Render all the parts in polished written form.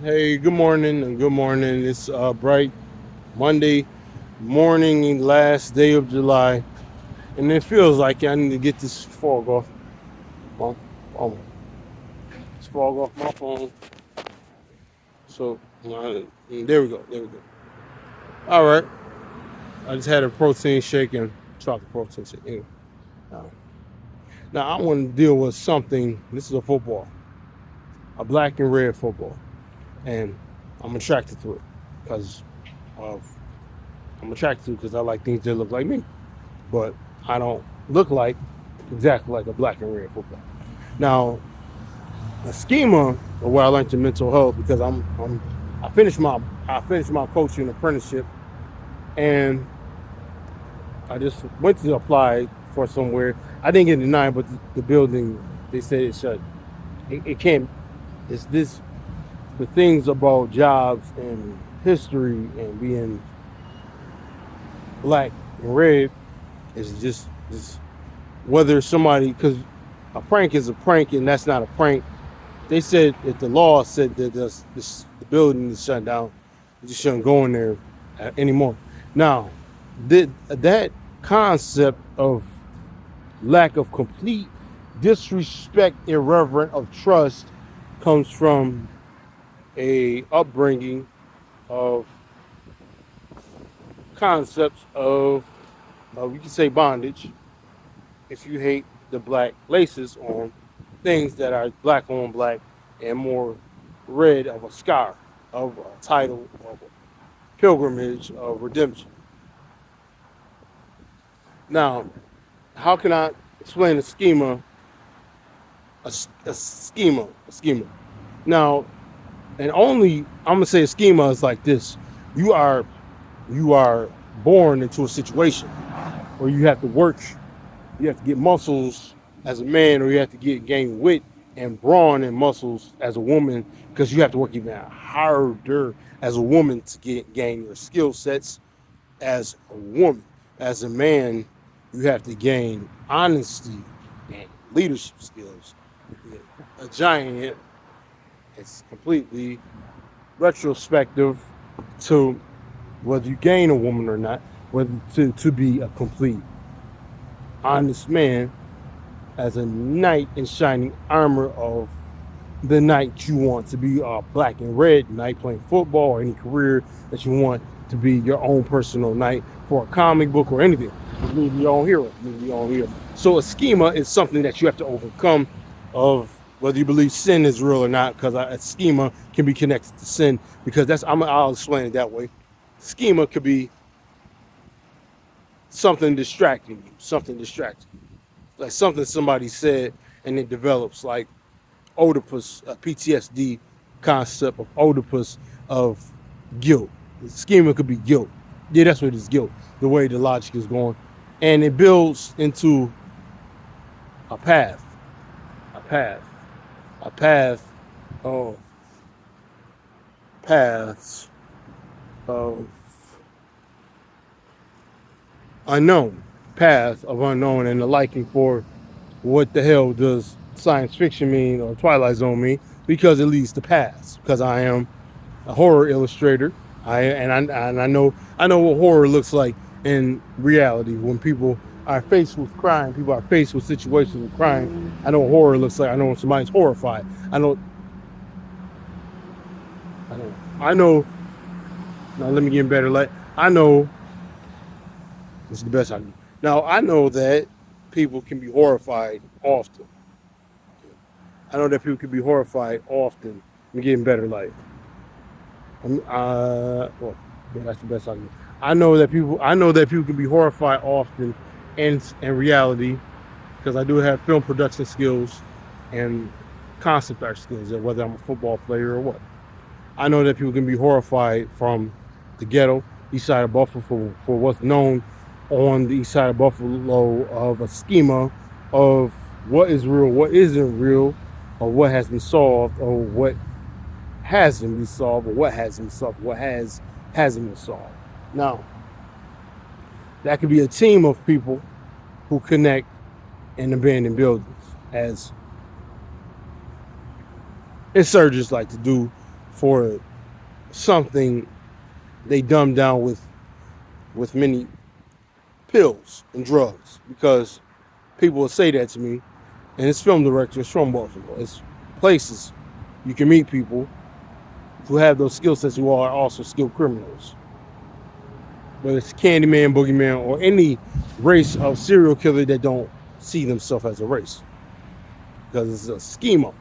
Hey, good morning and good morning. It's bright Monday morning, last day of July, and it feels like I need to get this fog off my phone. This fog off my phone. So there we go. There we go. All right. I just had a protein shake and chocolate protein shake. Anyway, uh, now I want to deal with something. This is a football, a black and red football, and I'm attracted to it because of I'm attracted to it because I like things that look like me. But I don't look like exactly like a black and red football. Now, a schema of where I learned in mental health because I finished my coaching apprenticeship and I just went to apply for somewhere. I didn't get denied, but the building they said it shut. It can't. It's this the things about jobs and history and being black and red is just whether somebody because a prank is a prank and that's not a prank. They said if the law said that the building is shut down, you just shouldn't go in there anymore. Now, that concept of lack of complete disrespect, irreverent of trust, comes from a upbringing of concepts of you can say bondage if you hate the black laces on things that are black on black and more red of a scar, of a title, of a pilgrimage, of redemption. Now, how can I explain a schema, a schema? Now, and only I'm gonna say a schema is like this: you are you are born into a situation where you have to work. You have to get muscles as a man, or you have to gain wit and brawn and muscles as a woman, because you have to work even harder as a woman to gain your skill sets as a woman. As a man, you have to gain honesty and leadership skills. A giant, it's completely retrospective to whether you gain a woman or not, whether to be a complete honest man as a knight in shining armor of the knight you want to be, a black and red knight playing football, or any career that you want to be your own personal knight for a comic book or anything. You need your own hero. You need your own hero. So a schema is something that you have to overcome of whether you believe sin is real or not, because a schema can be connected to sin, because I'll explain it that way. Schema could be something distracting you, like something somebody said and it develops, like Oedipus, PTSD concept of Oedipus, of guilt. The schema could be guilt. Yeah, that's what it is, guilt. The way the logic is going, and it builds into a path, a path, a path of paths of unknown, path of unknown, and the liking for what the hell does science fiction mean or Twilight Zone mean, because it leads to paths. Because I am a horror illustrator. I know what horror looks like in reality. When people are faced with crime, people are faced with situations of crime. I know what horror looks like. I know when somebody's horrified. I know. Now let me get better. Like I know this is the best I can do. Now I know that people can be horrified often. I know that people can be horrified often. I'm getting better. Like well, yeah, that's the best I can do. I know that people can be horrified often, in reality, because I do have film production skills and concept art skills. Whether I'm a football player or what, I know that people can be horrified from the ghetto, east side of Buffalo, for what's known on the east side of Buffalo of a schema of what is real, what isn't real, or what has been solved, or what hasn't been solved, or what has been solved, what hasn't been solved. Now, that could be a team of people who connect in abandoned buildings, as insurgents like to do for something they dumb down with many pills and drugs, because people will say that to me, and it's film directors from Baltimore. It's places you can meet people who have those skill sets who are also skilled criminals. Whether it's Candyman, Boogeyman, or any race of serial killer that don't see themselves as a race. Because it's a schema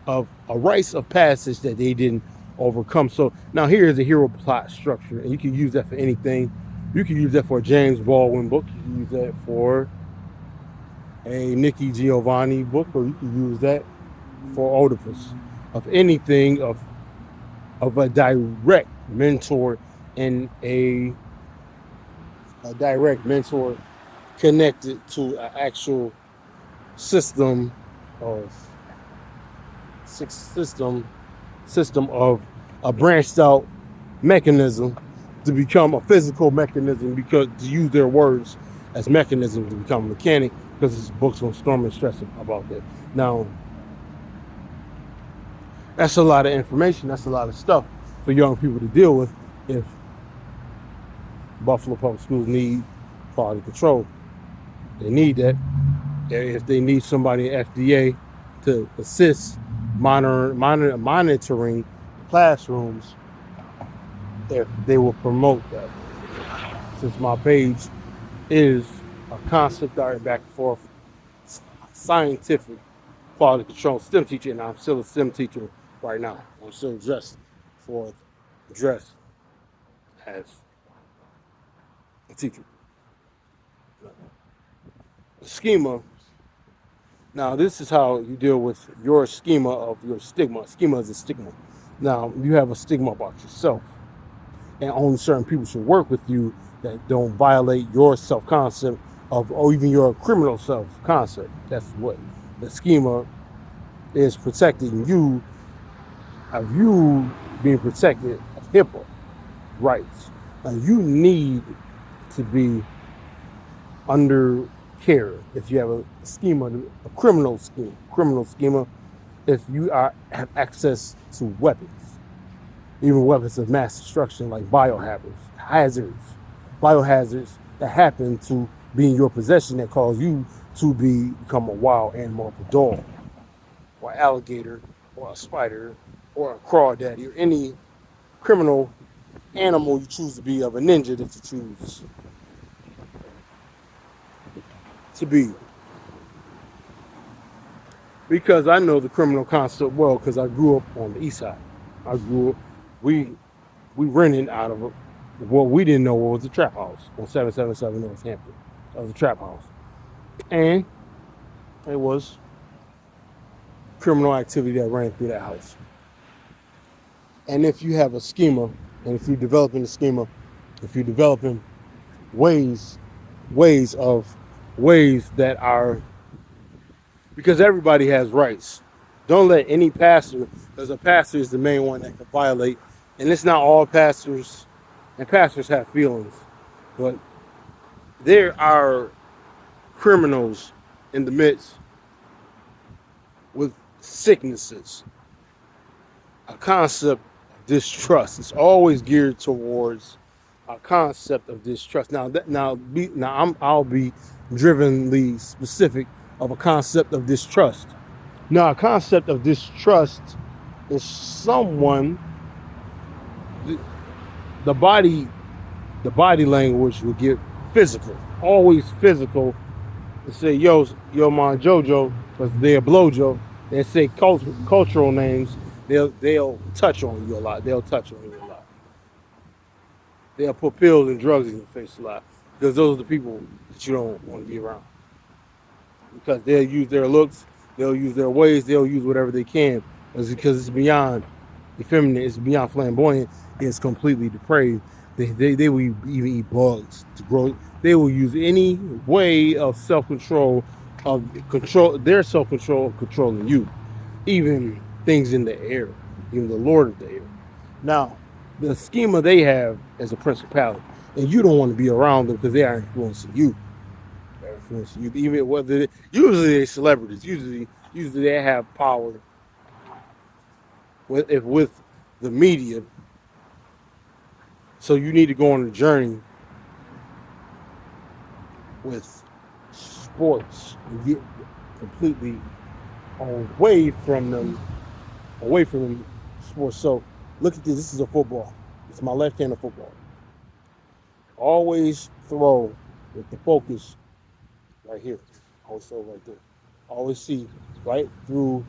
of a rites of passage that they didn't overcome. So now here's a hero plot structure, and you can use that for anything. You can use that for a James Baldwin book. You can use that for a Nikki Giovanni book, or you can use that for Oedipus, of anything of a direct mentor and a direct mentor connected to an actual system of system of a branched out mechanism to become a physical mechanism, because to use their words as mechanism to become a mechanic, because this book's on Storm and Stress about that. Now, that's a lot of information. That's a lot of stuff for young people to deal with if Buffalo Public Schools need quality control. They need that. If they need somebody at FDA to assist monitoring classrooms, if they will promote that. Since my page is a concept art back and forth scientific quality control STEM teacher, and I'm still a STEM teacher right now. I'm still dressed as a teacher. Schema. Now, this is how you deal with your schema of your stigma. Schema is a stigma. Now, you have a stigma about yourself, and only certain people should work with you that don't violate your self-concept or even your criminal self-concept. That's what the schema is, protecting you, of you being protected of HIPAA rights. Now, you need to be under care if you have a schema, a criminal schema, if you have access to weapons, even weapons of mass destruction like biohazards that happen to be in your possession that cause you to become a wild animal, of a dog, or alligator, or a spider, or a crawdaddy, or any criminal animal you choose to be, of a ninja that you choose to be. Because I know the criminal concept well, because I grew up on the east side. We rented out of what we didn't know what was a trap house on 777 North Hampton. That was a trap house. And it was criminal activity that ran through that house. And if you have a schema, and if you're developing a schema, if you're developing ways that are, because everybody has rights. Don't let any pastor, because a pastor is the main one that can violate, and it's not all pastors, and pastors have feelings, but there are criminals in the midst with sicknesses. A concept of distrust. It's always geared towards a concept of distrust. I'll be drivenly specific of a concept of distrust. Now, a concept of distrust is someone, the body language will get physical, always physical. They say, yo, man, Jojo, because they're Blojo. They say cultural names. They'll touch on you a lot. They'll put pills and drugs in your face a lot, because those are the people that you don't want to be around. Because they'll use their looks, they'll use their ways, they'll use whatever they can. Because it's beyond effeminate, it's beyond flamboyant, it's completely depraved. They will even eat bugs to grow. They will use any way of self-control, their self-control of controlling you. Even things in the air, even the Lord of the air. Now, the schema they have is a principality, and you don't want to be around them because they are influencing you. They're influencing you, even whether usually they're celebrities. Usually they have power with the media. So you need to go on a journey with sports and get completely away from them sports. So look at this. This is a football. It's my left hand of football. Always throw with the focus right here. Always throw right there. Always see right through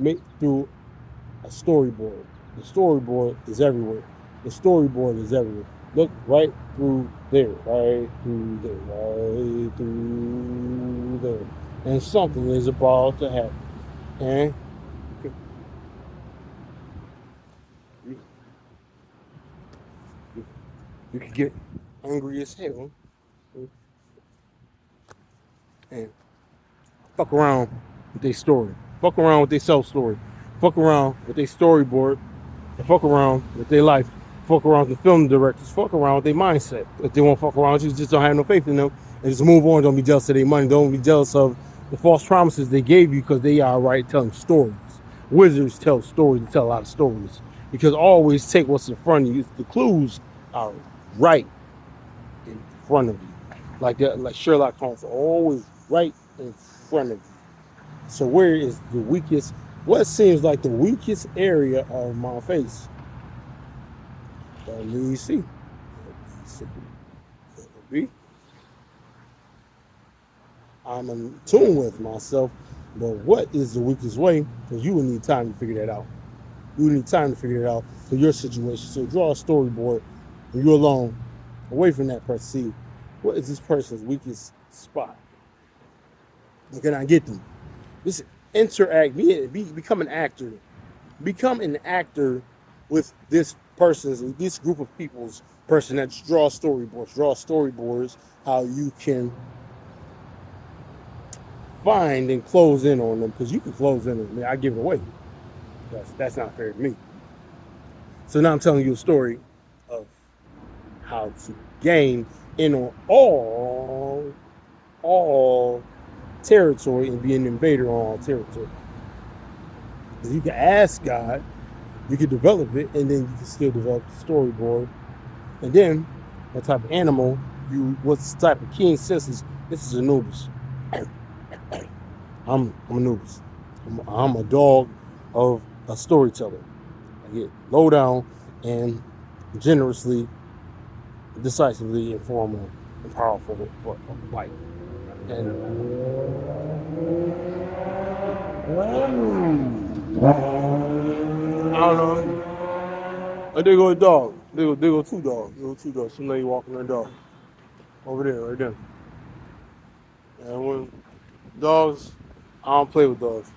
a storyboard. The storyboard is everywhere. The storyboard is everywhere. Look right through there, right through there, right through there. And something is about to happen. And you, you, you can get angry as hell and fuck around with their story. Fuck around with their self story. Fuck around with their storyboard. And fuck around with their life. Fuck around with the film directors. Fuck around with their mindset. If they won't fuck around with you, just don't have no faith in them. And just move on. Don't be jealous of their money. Don't be jealous of the false promises they gave you because they are right telling stories. Wizards tell stories. They tell a lot of stories. Because always take what's in front of you. The clues are right in front of you. Like that, like Sherlock Holmes, always right in front of you. So where is the weakest? What seems like the weakest area of my face? Let me see. B. I'm in tune with myself, but what is the weakest way? Because you will need time to figure that out. You will need time to figure it out for your situation. So draw a storyboard when you're alone, away from that person. See, what is this person's weakest spot? And can I get them? This interact, become an actor. Become an actor with this group of people's person that draw storyboards. Draw storyboards how you can find and close in on them because you can close in on me. I give it away. That's not fair to me. So now I'm telling you a story of how to gain in on all territory and be an invader on all territory. Because you can ask God, you can develop it, and then you can still develop the storyboard. And then what type of animal what's the type of keen senses? This is Anubis. I'm Anubis. I'm a dog of a storyteller. I get low down and generously, decisively informal and powerful like. And I don't know. Oh, there go a dog. There go two dogs. There go two dogs. Some lady walking her dog. Over there, right there. And when dogs, I don't play with dogs.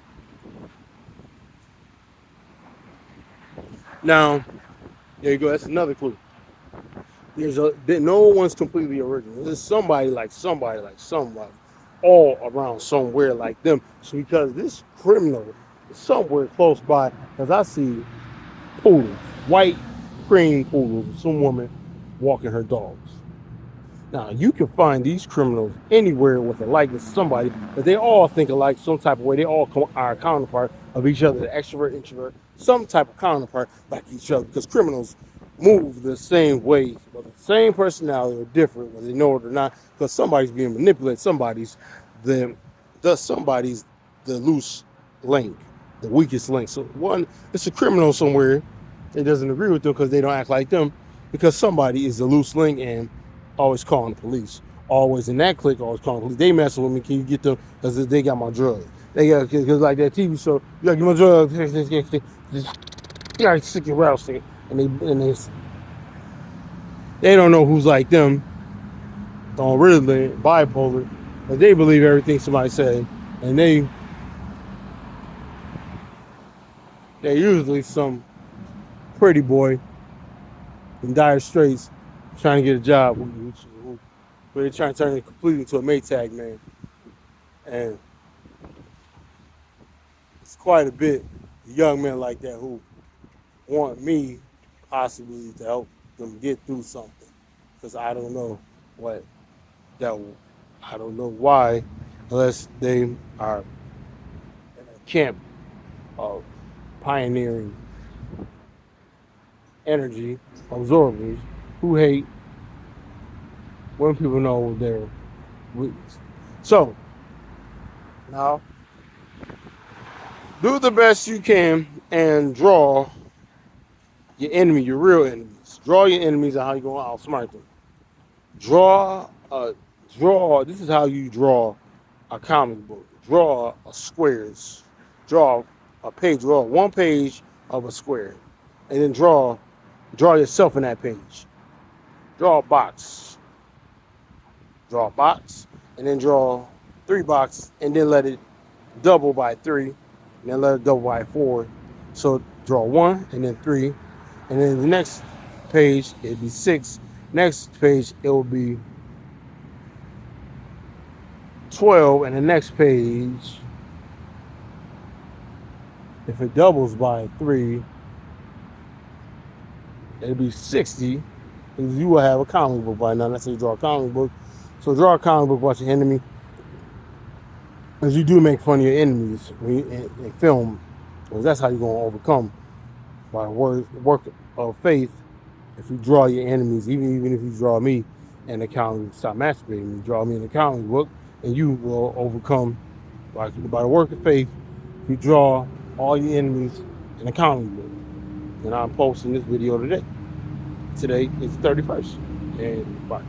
Now, there you go. That's another clue. No one's completely original. There's somebody, all around somewhere like them. So because this criminal is somewhere close by, because I see poodles, white cream poodles, some woman walking her dogs. Now you can find these criminals anywhere with a likeness to somebody, but they all think alike some type of way. They all are a counterpart of each other, the extrovert, introvert, some type of counterpart like each other. Because criminals move the same way, but the same personality or different, whether they know it or not. Because somebody's being manipulated, somebody's the loose link, the weakest link. So it's a criminal somewhere. It doesn't agree with them because they don't act like them. Because somebody is the loose link and always calling the police. Always in that clique, always calling the police. They messing with me. Can you get them? Because they got my drugs. They got because like that TV show. You gotta get my drugs. You gotta stick your route, they don't know who's like them. On really bipolar, but they believe everything somebody said, and they're usually some pretty boy in dire straits trying to get a job. But they're trying to turn it completely into a Maytag man. And it's quite a bit of young men like that who want me possibly to help them get through something. Because I don't know what that I don't know why, unless they are in a camp of pioneering energy absorbers who hate when people know their weakness. So now do the best you can and draw your enemy, your real enemies. Draw your enemies and how you gonna outsmart them. Draw a draw. This is how you draw a comic book. Draw a squares. Draw a page. Draw one page of a square, and then draw yourself in that page. Draw a box. Draw a box, and then draw 3 boxes, and then let it double by 3, and then let it double by 4. So draw 1, and then 3, and then the next page it'd be 6. Next page it will be 12, and the next page, if it doubles by 3, it'll be 60. Because you will have a comic book by now. That's how you draw a comic book. So draw a comic book about your enemy. Because you do make fun of your enemies in film. Because that's how you're going to overcome by work of faith. If you draw your enemies, even if you draw me in a comic book, stop masturbating me, draw me in a comic book, and you will overcome by the work of faith. If you draw all your enemies in a comic book. And I'm posting this video today. Today is the 31st. And bye.